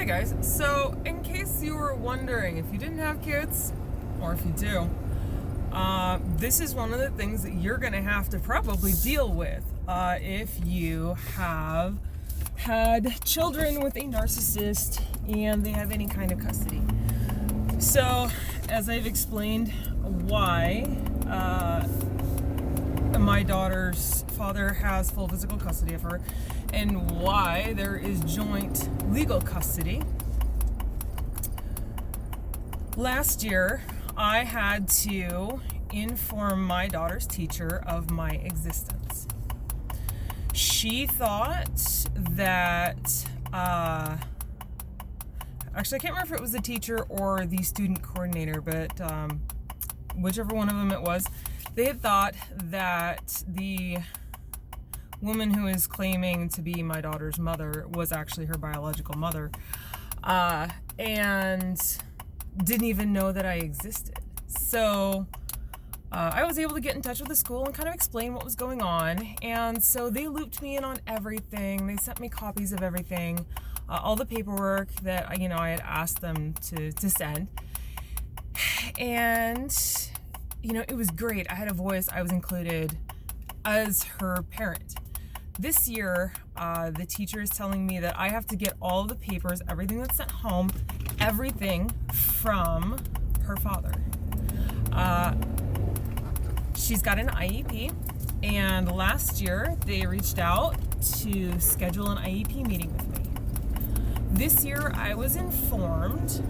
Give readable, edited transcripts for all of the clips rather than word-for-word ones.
Hey guys, so in case you were wondering if you didn't have kids, or if you do, this is one of the things that you're going to have to probably deal with if you have had children with a narcissist and they have any kind of custody. So, as I've explained why my daughter's father has full physical custody of her and why there is joint legal custody. Last year, I had to inform my daughter's teacher of my existence. She thought that, actually I can't remember if it was the teacher or the student coordinator, but whichever one of them it was, they had thought that the woman who is claiming to be my daughter's mother was actually her biological mother, and didn't even know that I existed. So I was able to get in touch with the school and kind of explain what was going on, and so they looped me in on everything. They sent me copies of everything, all the paperwork that I had asked them to send, and it was great. I had a voice. I was included as her parent. This year, the teacher is telling me that I have to get all the papers, everything that's sent home, everything from her father. She's got an IEP, and last year they reached out to schedule an IEP meeting with me. This year I was informed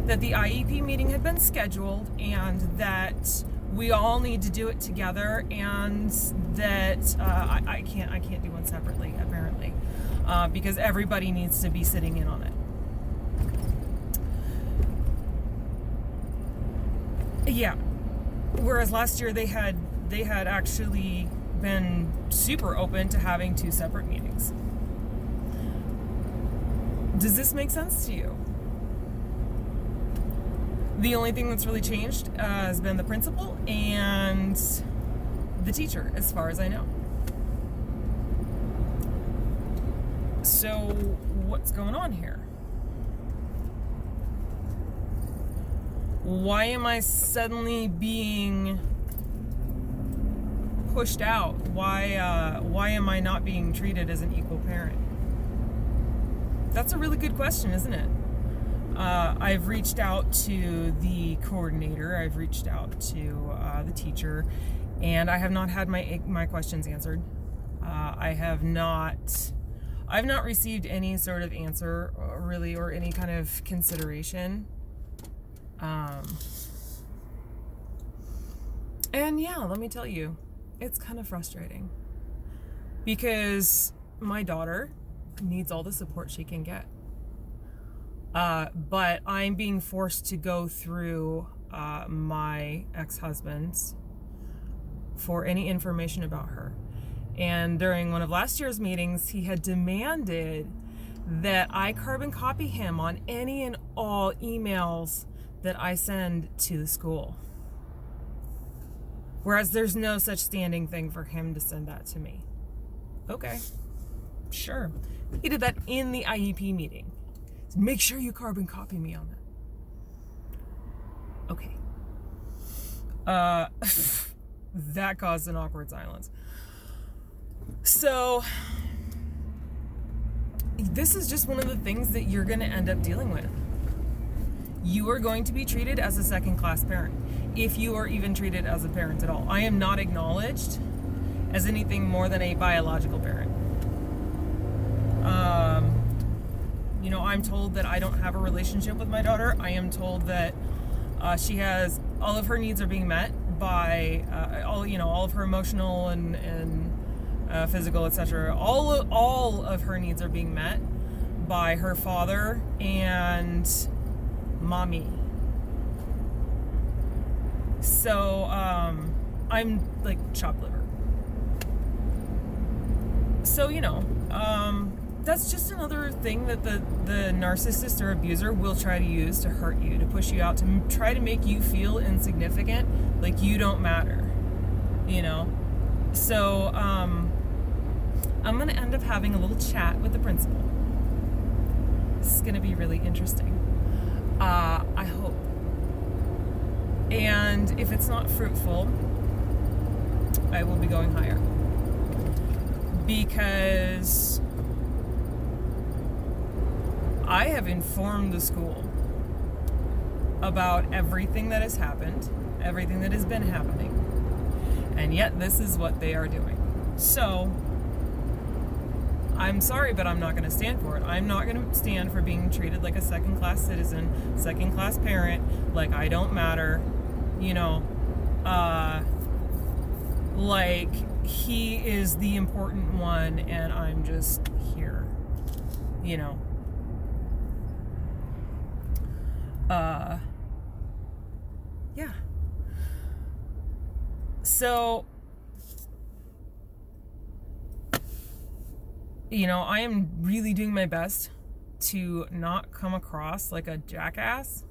that the IEP meeting had been scheduled and that we all need to do it together, and that I can't do one separately, apparently, because everybody needs to be sitting in on it. Yeah. Whereas last year they had actually been super open to having two separate meetings. Does this make sense to you? The only thing that's really changed has been the principal and the teacher, as far as I know. So, what's going on here? Why am I suddenly being pushed out? Why am I not being treated as an equal parent? That's a really good question, isn't it? I've reached out to the coordinator, I've reached out to the teacher, and I have not had my questions answered. I've not received any sort of answer, really, or any kind of consideration. And yeah, let me tell you, it's kind of frustrating because my daughter needs all the support she can get. But I'm being forced to go through my ex-husband's for any information about her. And during one of last year's meetings, he had demanded that I carbon copy him on any and all emails that I send to the school. Whereas there's no such standing thing for him to send that to me. Okay, sure. He did that in the IEP meeting. Make sure you carbon copy me on that. Okay. That caused an awkward silence. So, this is just one of the things that you're going to end up dealing with. You are going to be treated as a second-class parent, if you are even treated as a parent at all. I am not acknowledged as anything more than a biological parent. I'm told that I don't have a relationship with my daughter. I am told that she has all of her needs are being met by all of her emotional and physical, etc. All of her needs are being met by her father and mommy. So I'm like chopped liver. So that's just another thing that the narcissist or abuser will try to use to hurt you, to push you out, to try to make you feel insignificant, like you don't matter, So I'm going to end up having a little chat with the principal. This is going to be really interesting. I hope. And if it's not fruitful, I will be going higher. Because I have informed the school about everything that has happened, everything that has been happening, and yet this is what they are doing. So, I'm sorry, but I'm not going to stand for it. I'm not going to stand for being treated like a second-class citizen, second-class parent, like I don't matter, like he is the important one and I'm just here, yeah. So, I am really doing my best to not come across like a jackass,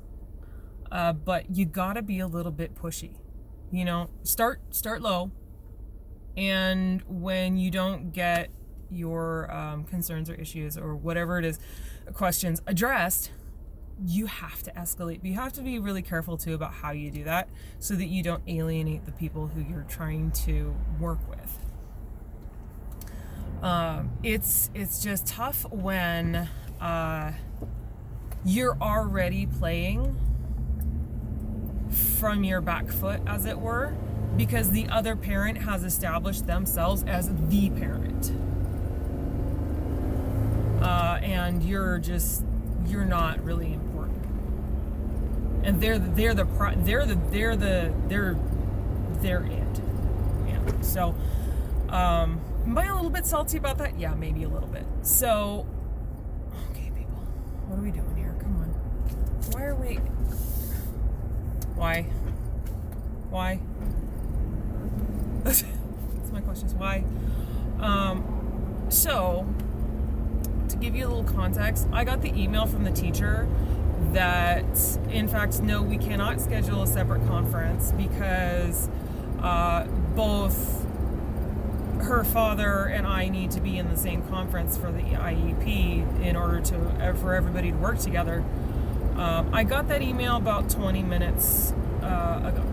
but you gotta be a little bit pushy. Start low, and when you don't get your concerns or issues or whatever it is, questions addressed, you have to escalate. But you have to be really careful too about how you do that so that you don't alienate the people who you're trying to work with. It's just tough when you're already playing from your back foot, as it were, because the other parent has established themselves as the parent, and you're not really important, and they're it. Yeah. So, am I a little bit salty about that? Yeah, maybe a little bit. So, okay, people, what are we doing here? Come on. Why are we? Why? That's my questions. Why? So, to give you a little context, I got the email from the teacher that, in fact, no, we cannot schedule a separate conference because both her father and I need to be in the same conference for the IEP in order for everybody to work together. I got that email about 20 minutes ago,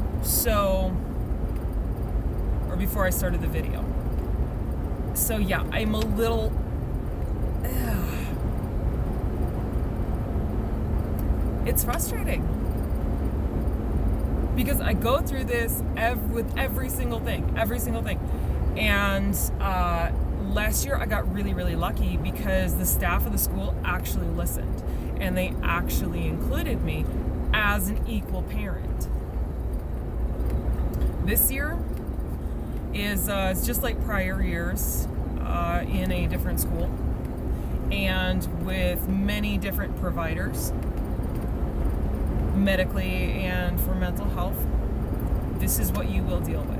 or before I started the video. So yeah, I'm a little, it's frustrating because I go through this with every single thing. And last year I got really, really lucky because the staff of the school actually listened and they actually included me as an equal parent. This year is it's just like prior years in a different school and with many different providers, medically and for mental health. This is what you will deal with.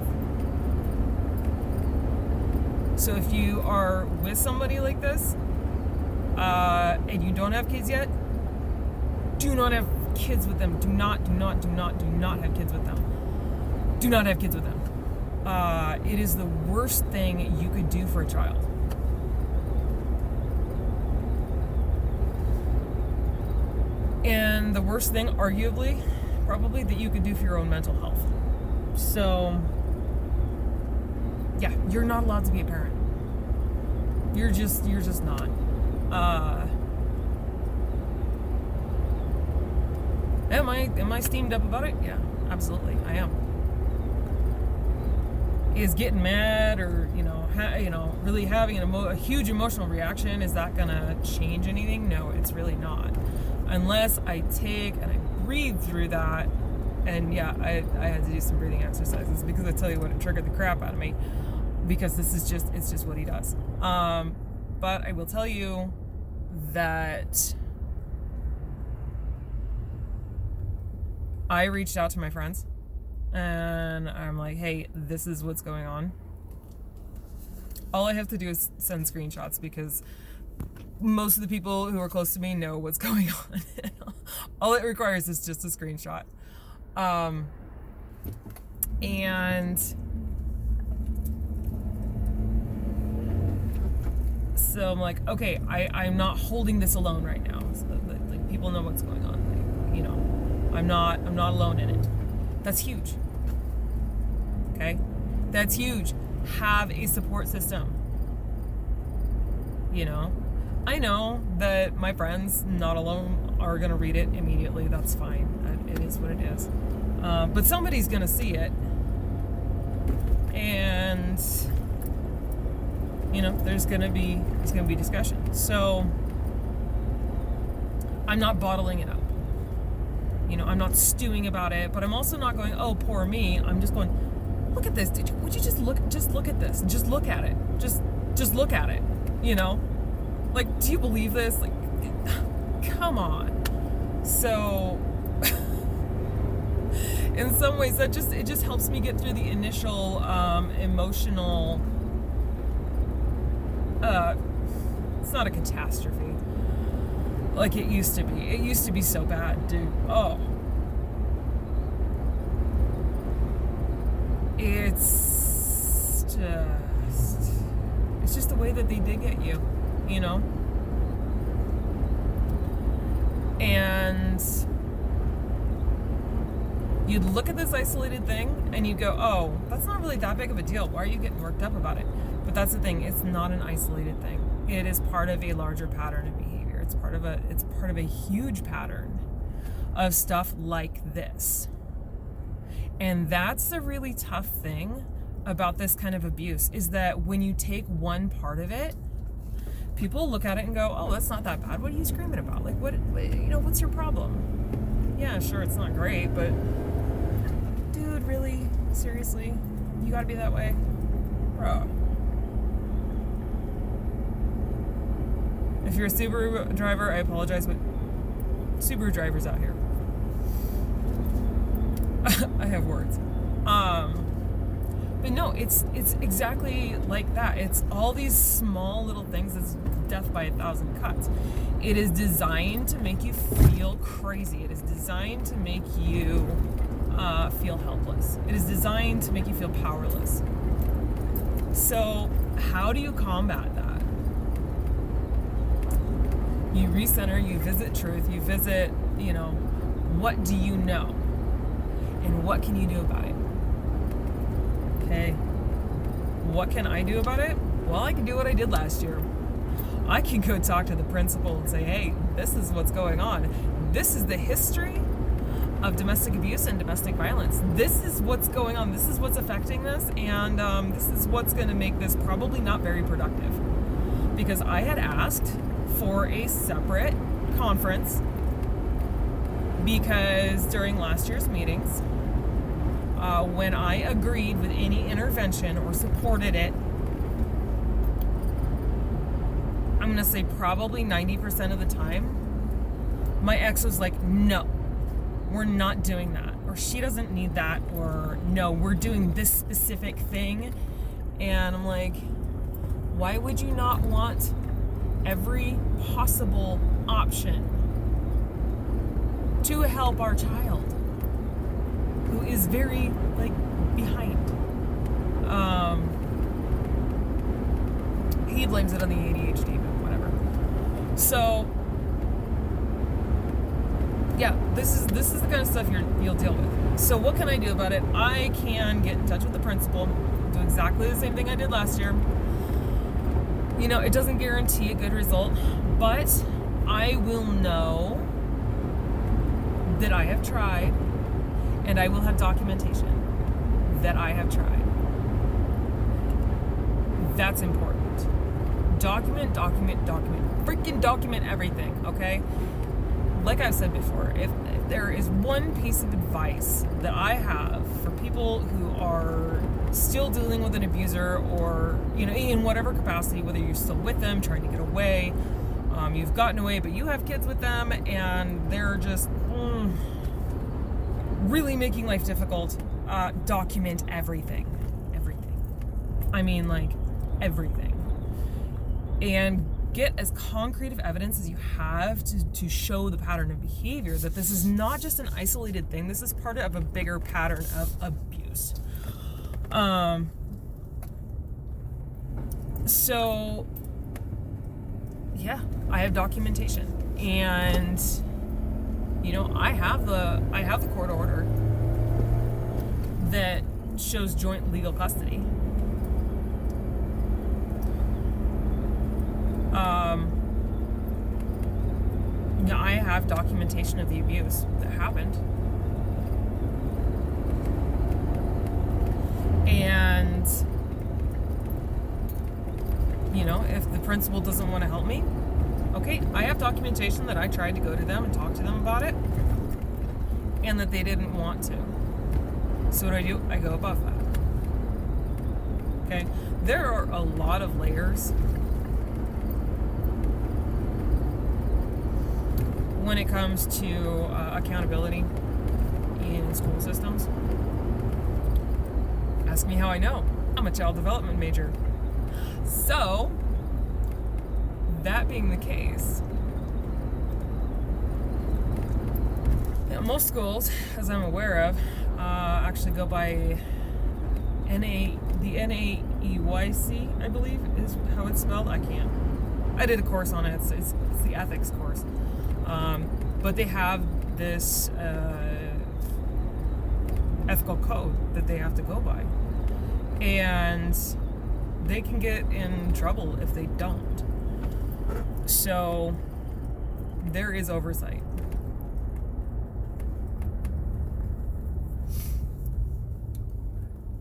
So if you are with somebody like this and you don't have kids yet, do not have kids with them. Do not have kids with them. Do not have kids with them. It is the worst thing you could do for a child. And the worst thing, arguably, probably, that you could do for your own mental health. So, yeah, you're not allowed to be a parent. You're just not. Am I steamed up about it? Yeah, absolutely, I am. Is getting mad or really having a huge emotional reaction, is that gonna change anything? No, it's really not. Unless I take and I breathe through that. And yeah, I had to do some breathing exercises because I tell you what, it triggered the crap out of me, because it's just what he does. But I will tell you that I reached out to my friends and I'm like, hey, this is what's going on. All I have to do is send screenshots because most of the people who are close to me know what's going on. All it requires is just a screenshot. And So I'm like, okay, I'm not holding this alone right now. So that, like, people know what's going on. Like, you know, I'm not alone in it. That's huge. Okay? That's huge. Have a support system. You know? I know that my friends, not alone, are going to read it immediately. That's fine. It is what it is. But somebody's going to see it. And, you know, there's going to be discussion. So I'm not bottling it up. You know, I'm not stewing about it, but I'm also not going, oh, poor me. I'm just going, look at this. Would you just look at this? Just look at it. Just look at it. You know? Like, do you believe this? Like, come on. So, in some ways, it just helps me get through the initial emotional. It's not a catastrophe like it used to be. It used to be so bad, dude. Oh, it's just the way that they did get you. You know? And you'd look at this isolated thing and you'd go, oh, that's not really that big of a deal. Why are you getting worked up about it? But that's the thing. It's not an isolated thing. It is part of a larger pattern of behavior. It's part of a huge pattern of stuff like this. And that's the really tough thing about this kind of abuse, is that when you take one part of it, people look at it and go, oh, that's not that bad. What are you screaming about? Like, what's your problem? Yeah, sure, it's not great, but dude, really? Seriously? You gotta be that way? Bro. If you're a Subaru driver, I apologize, but Subaru drivers out here. I have words. But no, it's exactly like that. It's all these small little things. It's death by 1,000 cuts. It is designed to make you feel crazy. It is designed to make you feel helpless. It is designed to make you feel powerless. So how do you combat that? You recenter, you visit truth, you visit, you know, what do you know? And what can you do about it? Okay. What can I do about it? Well, I can do what I did last year. I can go talk to the principal and say, hey, this is what's going on. This is the history of domestic abuse and domestic violence. This is what's going on. This is what's affecting this. And this is what's going to make this probably not very productive. Because I had asked for a separate conference because during last year's meetings, when I agreed with any intervention or supported it, I'm going to say probably 90% of the time, my ex was like, no, we're not doing that. Or she doesn't need that. Or no, we're doing this specific thing. And I'm like, why would you not want every possible option to help our child who is very, like, behind? He blames it on the ADHD, but whatever. So, yeah, this is the kind of stuff you'll deal with. So what can I do about it? I can get in touch with the principal, do exactly the same thing I did last year. You know, it doesn't guarantee a good result, but I will know that I have tried, and I will have documentation that I have tried. That's important. Document. Freaking document everything, okay? Like I've said before, if there is one piece of advice that I have for people who are still dealing with an abuser, or, you know, in whatever capacity, whether you're still with them, trying to get away, you've gotten away, but you have kids with them, and they're just really making life difficult, document everything. I mean, like, everything. And get as concrete of evidence as you have to show the pattern of behavior, that this is not just an isolated thing. This is part of a bigger pattern of abuse. So Yeah, I have documentation, and I have the court order that shows joint legal custody. I have documentation of the abuse that happened. And, if the principal doesn't want to help me, okay, I have documentation that I tried to go to them and talk to them about it, and that they didn't want to. So what do? I go above that. Okay? There are a lot of layers when it comes to accountability in school systems. Ask me how I know. I'm a child development major. So, that being the case, most schools, as I'm aware of, actually go by the NAEYC, I believe, is how it's spelled. I did a course on it. It's the ethics course. But they have this ethical code that they have to go by. And they can get in trouble if they don't. So there is oversight.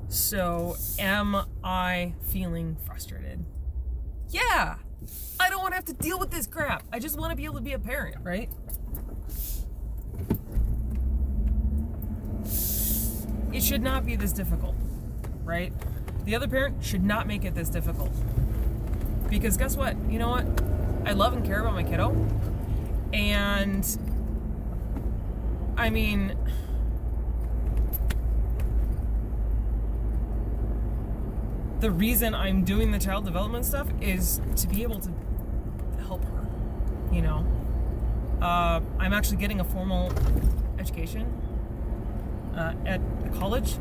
So am I feeling frustrated? Yeah. I don't want to have to deal with this crap. I just want to be able to be a parent, right? It should not be this difficult, right? The other parent should not make it this difficult. Because guess what? You know what? I love and care about my kiddo. And, I mean, the reason I'm doing the child development stuff is to be able to help her, I'm actually getting a formal education at a college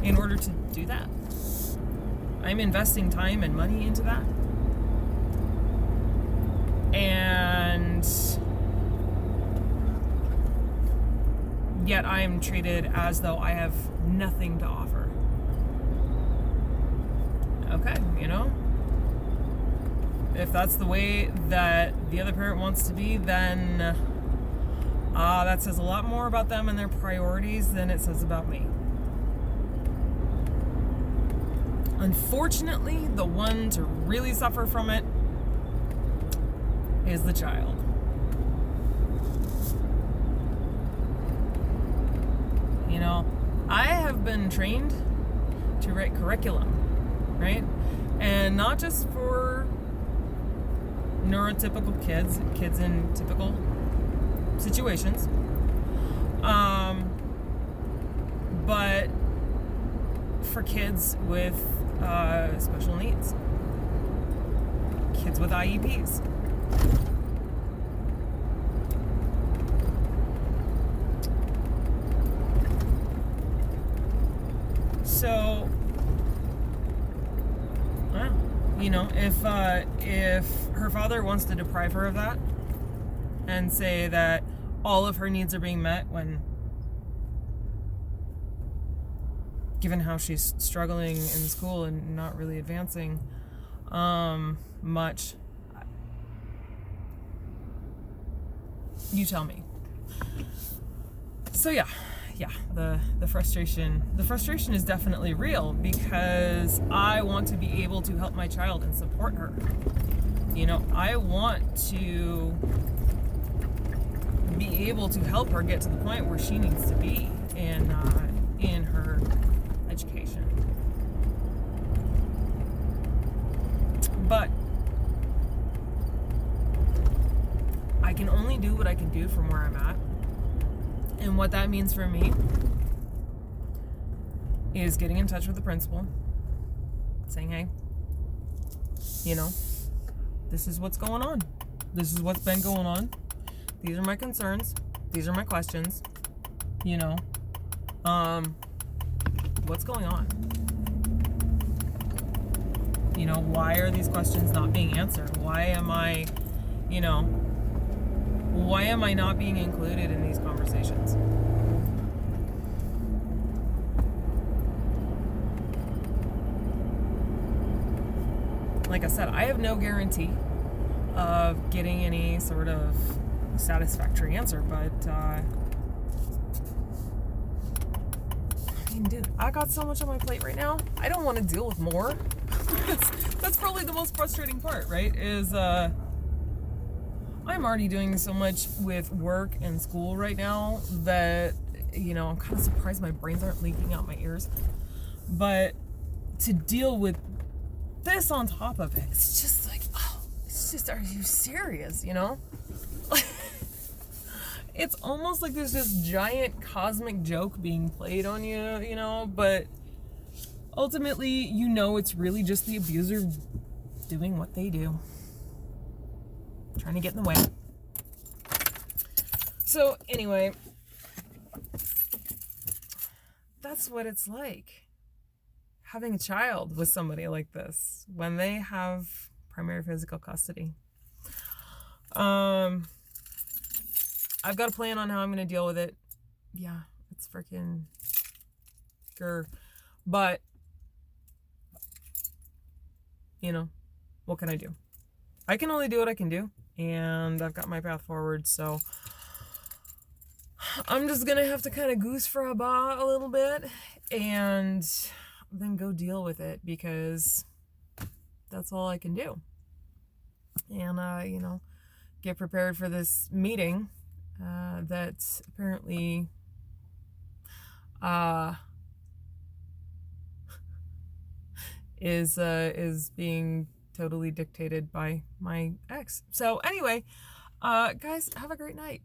in order to do that. I'm investing time and money into that. And yet I am treated as though I have nothing to offer. Okay, if that's the way that the other parent wants to be, then that says a lot more about them and their priorities than it says about me. Unfortunately, the one to really suffer from it is the child. I have been trained to write curriculum, right? And not just for neurotypical kids in typical situations, but for kids with special needs, kids with IEPs. So, if her father wants to deprive her of that and say that all of her needs are being met when, given how she's struggling in school and not really advancing much, you tell me. So yeah, the frustration is definitely real because I want to be able to help my child and support her. I want to be able to help her get to the point where she needs to be in her education. But I can only do what I can do from where I'm at. And what that means for me is getting in touch with the principal, saying, hey, this is what's going on. This is what's been going on. These are my concerns. These are my questions. What's going on? Why are these questions not being answered? Why am I You know, why am I not being included in these conversations? Like I said, I have no guarantee of getting any sort of satisfactory answer, but I mean, dude, I got so much on my plate right now. I don't want to deal with more. That's probably the most frustrating part, right? Is I'm already doing so much with work and school right now that, you know, I'm kind of surprised my brains aren't leaking out my ears. But to deal with this on top of it, it's just like, oh, it's just, are you serious, you know? It's almost like there's this giant cosmic joke being played on you, you know, but ultimately, you know, it's really just the abuser doing what they do, trying to get in the way. So anyway, that's what it's like having a child with somebody like this when they have primary physical custody. I've got a plan on how I'm going to deal with it. Yeah, it's freaking grr. But, you know, what can I do? I can only do what I can do, and I've got my path forward, so I'm just going to have to kind of goose for a little bit and then go deal with it, because that's all I can do. And, you know, get prepared for this meeting that apparently is being totally dictated by my ex. So anyway, guys, have a great night.